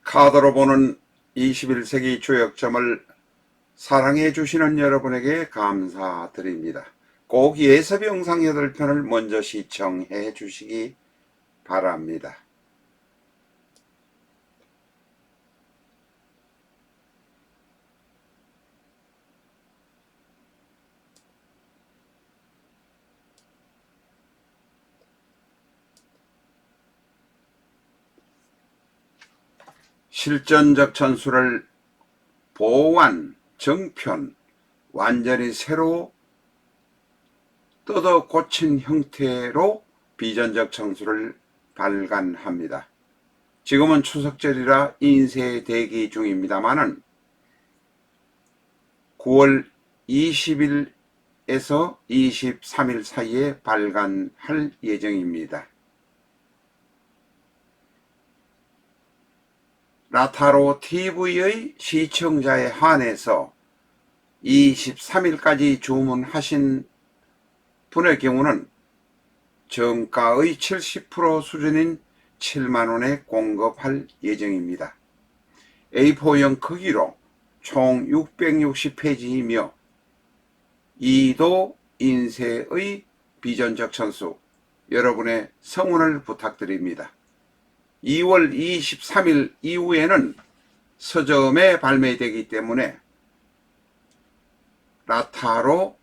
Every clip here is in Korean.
카드로 보는 21세기 주역점을 사랑해 주시는 여러분에게 감사드립니다. 꼭 예습 영상 8편을 먼저 시청해 주시기 바랍니다. 실전적 천수를 보완, 정편, 완전히 새로 뜯어 고친 형태로 비전적 천수를 발간합니다. 지금은 추석절이라 인쇄 대기 중입니다만은 9월 20일에서 23일 사이에 발간할 예정입니다. 라타로 TV의 시청자에 한해서 23일까지 주문하신 분의 경우는 정가의 70% 수준인 7만원에 공급할 예정입니다. A4형 크기로 총 660페이지이며 2도 인쇄의 비전적 천수, 여러분의 성원을 부탁드립니다. 2월 23일 이후에는 서점에 발매되기 때문에 라타로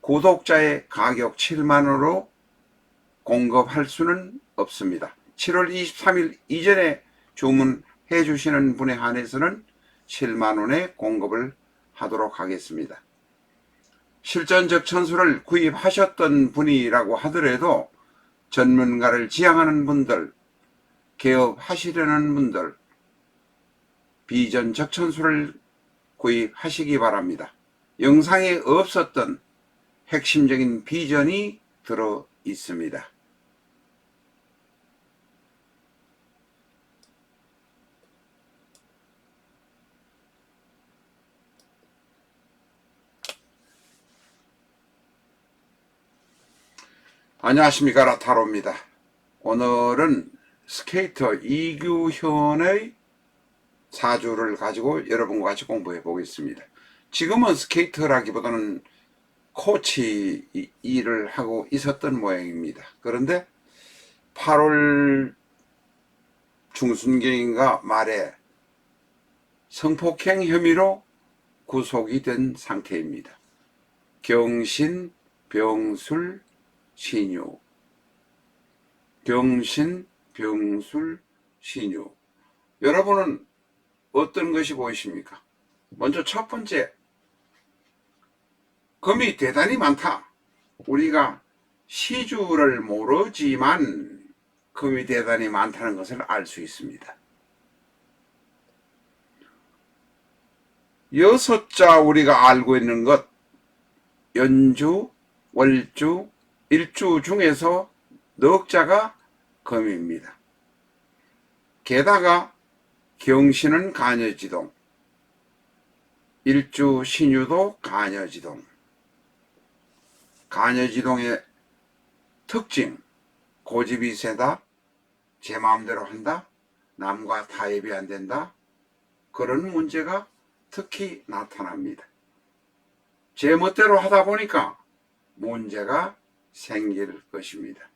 구독자의 가격 7만원으로 공급할 수는 없습니다. 7월 23일 이전에 주문해 주시는 분에 한해서는 7만원에 공급을 하도록 하겠습니다. 실전적 천수를 구입하셨던 분이라고 하더라도 전문가를 지향하는 분들, 개업하시려는 분들, 비전적 천수를 구입하시기 바랍니다. 영상에 없었던 핵심적인 비전이 들어 있습니다. 안녕하십니까, 라타로입니다. 오늘은 스케이터 이규현의 사주를 가지고 여러분과 같이 공부해 보겠습니다. 지금은 스케이터라기보다는 코치 일을 하고 있었던 모양입니다. 그런데 8월 중순경인가 말에 성폭행 혐의로 구속이 된 상태입니다. 경신, 병술, 신유. 경신, 병술, 신유. 여러분은 어떤 것이 보이십니까? 먼저 첫 번째, 금이 대단히 많다. 우리가 시주를 모르지만 금이 대단히 많다는 것을 알 수 있습니다. 6자 우리가 알고 있는 것, 연주, 월주, 일주 중에서 넉자가 금입니다. 게다가 경신은 간여지동, 일주 신유도 간여지동. 간여지동의 특징, 고집이 세다, 제 마음대로 한다, 남과 타협이 안 된다, 그런 문제가 특히 나타납니다. 제 멋대로 하다 보니까 문제가 생길 것입니다.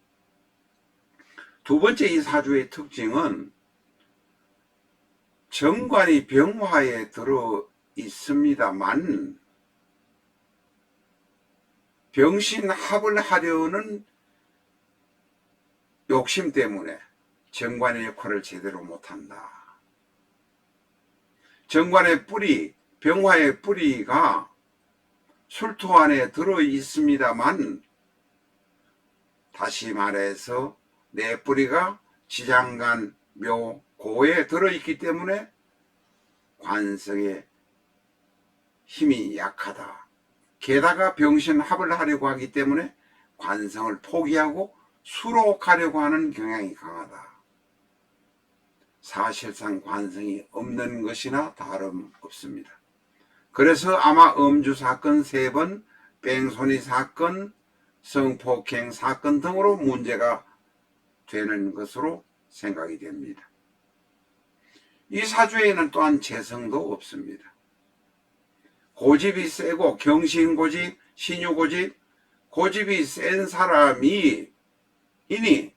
두 번째 이 사주의 특징은 정관이 병화에 들어 있습니다만 병신합을 하려는 욕심 때문에 정관의 역할을 제대로 못한다. 정관의 뿌리, 병화의 뿌리가 술토 안에 들어 있습니다만 다시 말해서 내 뿌리가 지장간, 묘, 고에 들어있기 때문에 관성의 힘이 약하다. 게다가 병신합을 하려고 하기 때문에 관성을 포기하고 수로 가려고 하는 경향이 강하다. 사실상 관성이 없는 것이나 다름없습니다. 그래서 아마 음주 사건 3번, 뺑소니 사건, 성폭행 사건 등으로 문제가 되는 것으로 생각이 됩니다. 이 사주에는 또한 재성도 없습니다. 고집이 세고 경신고집, 신유고집, 고집이 센 사람이 이니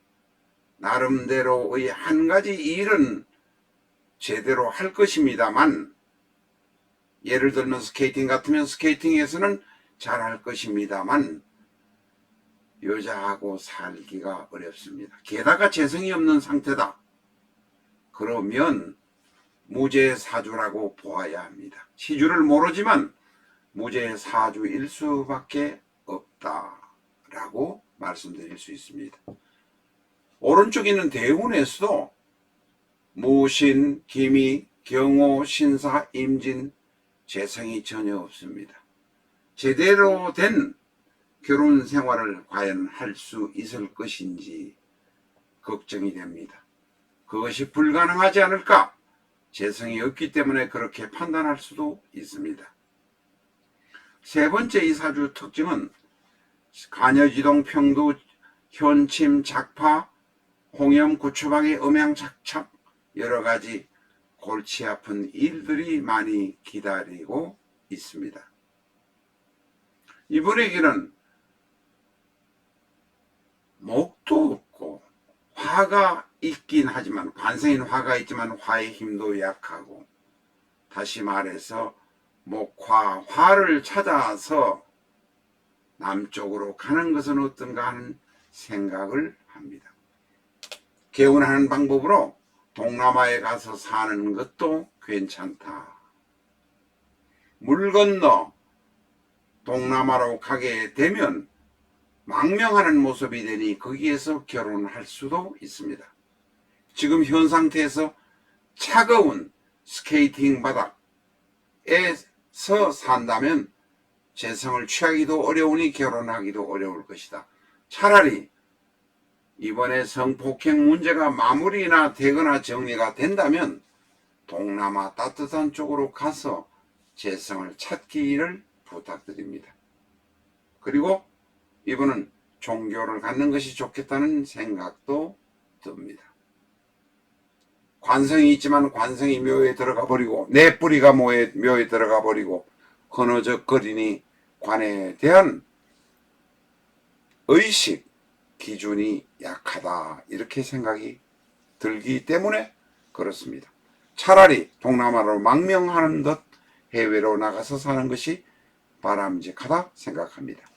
나름대로의 한 가지 일은 제대로 할 것입니다만, 예를 들면 스케이팅 같으면 스케이팅에서는 잘할 것입니다만 여자하고 살기가 어렵습니다. 게다가 재성이 없는 상태다. 그러면 무죄사주라고 보아야 합니다. 시주를 모르지만 무죄사주일 수밖에 없다라고 말씀드릴 수 있습니다. 오른쪽에 있는 대운에서도 무신, 기미, 경호, 신사, 임진, 재성이 전혀 없습니다. 제대로 된 결혼 생활을 과연 할 수 있을 것인지 걱정이 됩니다. 그것이 불가능하지 않을까? 재성이 없기 때문에 그렇게 판단할 수도 있습니다. 세 번째 이 사주 특징은 간여지동, 평두, 현침, 작파, 홍염, 구추방의 음양착착 여러가지 골치 아픈 일들이 많이 기다리고 있습니다. 이분에게는 목도 없고 화가 있긴 하지만, 관성인 화가 있지만 화의 힘도 약하고, 다시 말해서 목화, 화를 찾아서 남쪽으로 가는 것은 어떤가 하는 생각을 합니다. 개운하는 방법으로 동남아에 가서 사는 것도 괜찮다. 물 건너 동남아로 가게 되면 망명하는 모습이 되니 거기에서 결혼할 수도 있습니다. 지금 현 상태에서 차가운 스케이팅 바닥에서 산다면 재성을 취하기도 어려우니 결혼하기도 어려울 것이다. 차라리 이번에 성폭행 문제가 마무리나 되거나 정리가 된다면 동남아 따뜻한 쪽으로 가서 재성을 찾기를 부탁드립니다. 그리고 이분은 종교를 갖는 것이 좋겠다는 생각도 듭니다. 관성이 있지만 관성이 묘에 들어가 버리고 내 뿌리가 묘에 들어가 버리고 헌어적거리니 관에 대한 의식 기준이 약하다, 이렇게 생각이 들기 때문에 그렇습니다. 차라리 동남아로 망명하는 듯 해외로 나가서 사는 것이 바람직하다 생각합니다.